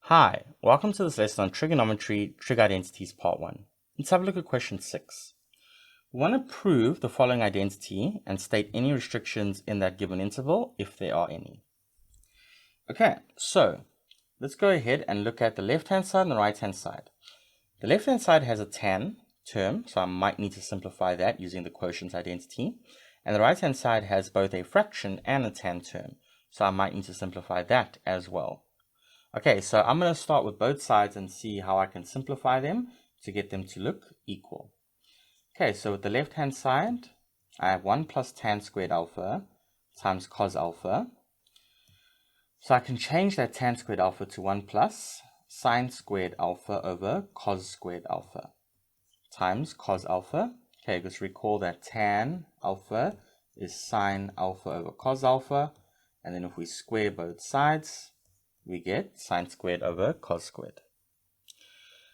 Hi, welcome to this lesson on Trigonometry, Trig Identities Part 1. Let's have a look at question 6. We want to prove the following identity and state any restrictions in that given interval, if there are any. Okay, so let's go ahead and look at the left-hand side and the right-hand side. The left-hand side has a tan term, so I might need to simplify that using the quotient identity. And the right-hand side has both a fraction and a tan term, so I might need to simplify that as well. Okay, so I'm going to start with both sides and see how I can simplify them to get them to look equal. Okay, so with the left-hand side, I have 1 plus tan squared alpha times cos alpha. So I can change that tan squared alpha to 1 plus sine squared alpha over cos squared alpha times cos alpha. Okay, just recall that tan alpha is sine alpha over cos alpha. And then if we square both sides, we get sine squared over cos squared.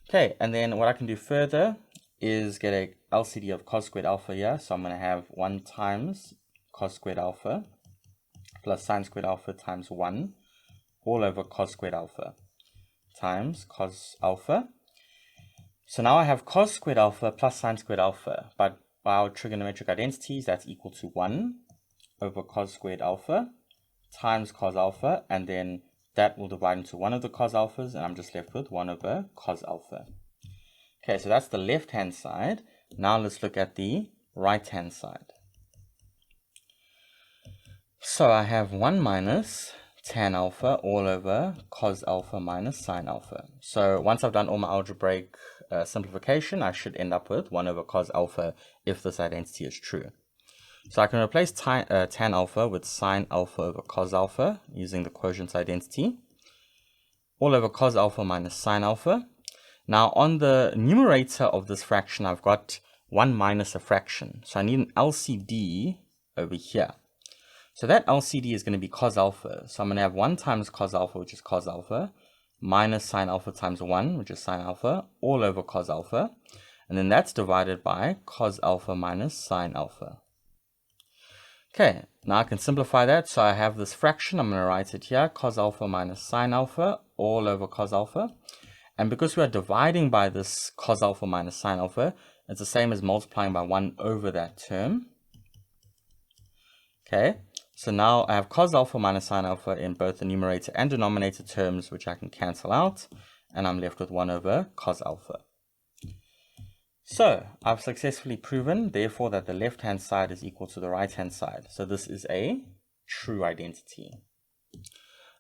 Okay, and then what I can do further is get a LCD of cos squared alpha here. So I'm going to have 1 times cos squared alpha plus sine squared alpha times 1 all over cos squared alpha times cos alpha. So now I have cos squared alpha plus sine squared alpha, but by our trigonometric identities, that's equal to 1 over cos squared alpha times cos alpha, and then that will divide into one of the cos alphas, and I'm just left with 1 over cos alpha. Okay, so that's the left-hand side. Now let's look at the right-hand side. So I have 1 minus tan alpha all over cos alpha minus sine alpha. So once I've done all my algebraic simplification, I should end up with 1 over cos alpha if this identity is true. So I can replace tan alpha with sine alpha over cos alpha using the quotient identity, all over cos alpha minus sine alpha. Now on the numerator of this fraction, I've got 1 minus a fraction. So I need an LCD over here. So that LCD is going to be cos alpha. So I'm going to have 1 times cos alpha, which is cos alpha, minus sine alpha times 1, which is sine alpha, all over cos alpha. And then that's divided by cos alpha minus sine alpha. Okay, now I can simplify that. So I have this fraction, I'm going to write it here, cos alpha minus sine alpha all over cos alpha. And because we are dividing by this cos alpha minus sine alpha, it's the same as multiplying by 1 over that term. Okay, so now I have cos alpha minus sine alpha in both the numerator and denominator terms, which I can cancel out, and I'm left with 1 over cos alpha. So I've successfully proven, therefore, that the left-hand side is equal to the right-hand side. So this is a true identity.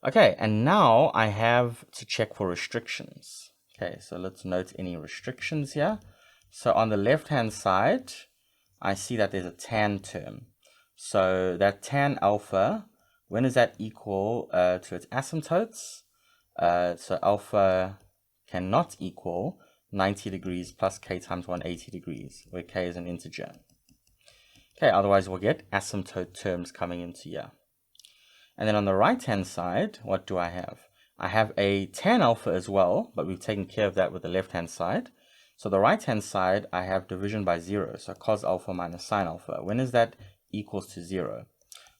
Okay, and now I have to check for restrictions. Okay, so let's note any restrictions here. So on the left-hand side, I see that there's a tan term. So that tan alpha, when is that equal to its asymptotes? So alpha cannot equal 90 degrees plus k times 180 degrees, where k is an integer. Okay, otherwise we'll get asymptote terms coming into here. And then on the right-hand side, what do I have? I have a tan alpha as well, but we've taken care of that with the left-hand side. So the right-hand side, I have division by 0, so cos alpha minus sine alpha. When is that equals to 0?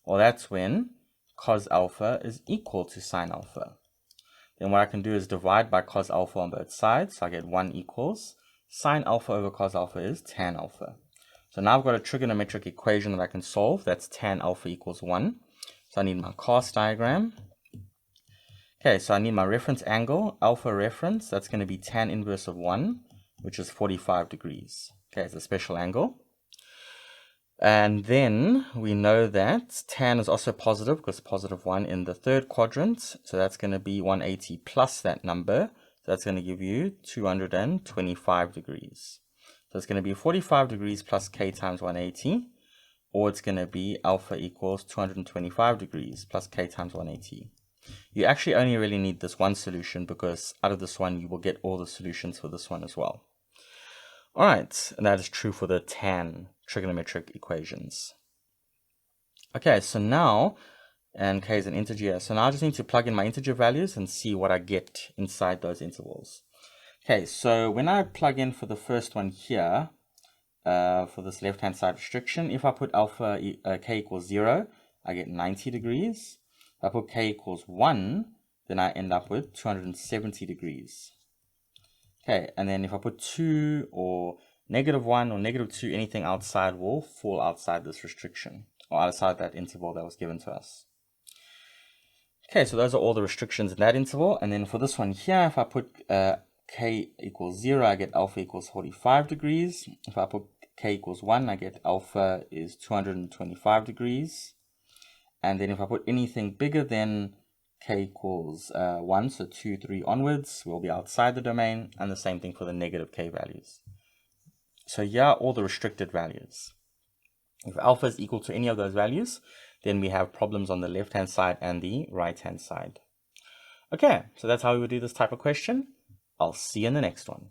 Well, that's when cos alpha is equal to sine alpha. Then what I can do is divide by cos alpha on both sides. So I get 1 equals sine alpha over cos alpha is tan alpha. So now I've got a trigonometric equation that I can solve. That's tan alpha equals 1. So I need my cos diagram. Okay, so I need my reference angle, alpha reference. That's going to be tan inverse of 1, which is 45 degrees. Okay, it's a special angle. And then we know that tan is also positive because positive 1 in the third quadrant. So that's going to be 180 plus that number. So that's going to give you 225 degrees. So it's going to be 45 degrees plus k times 180. Or it's going to be alpha equals 225 degrees plus k times 180. You actually only really need this one solution because out of this one, you will get all the solutions for this one as well. All right, and that is true for the tan trigonometric equations. Okay, so now, and k is an integer, so now I just need to plug in my integer values and see what I get inside those intervals. Okay, so when I plug in for the first one here, for this left-hand side restriction, if I put alpha k equals 0, I get 90 degrees. If I put k equals 1, then I end up with 270 degrees. Okay, and then if I put 2 or -1 or -2, anything outside will fall outside this restriction, or outside that interval that was given to us. Okay, so those are all the restrictions in that interval. And then for this one here, if I put k equals 0, I get alpha equals 45 degrees. If I put k equals 1, I get alpha is 225 degrees. And then if I put anything bigger than k equals 1, so 2, 3 onwards, we'll be outside the domain, and the same thing for the negative k values. So here are all the restricted values. If alpha is equal to any of those values, then we have problems on the left-hand side and the right-hand side. Okay, so that's how we would do this type of question. I'll see you in the next one.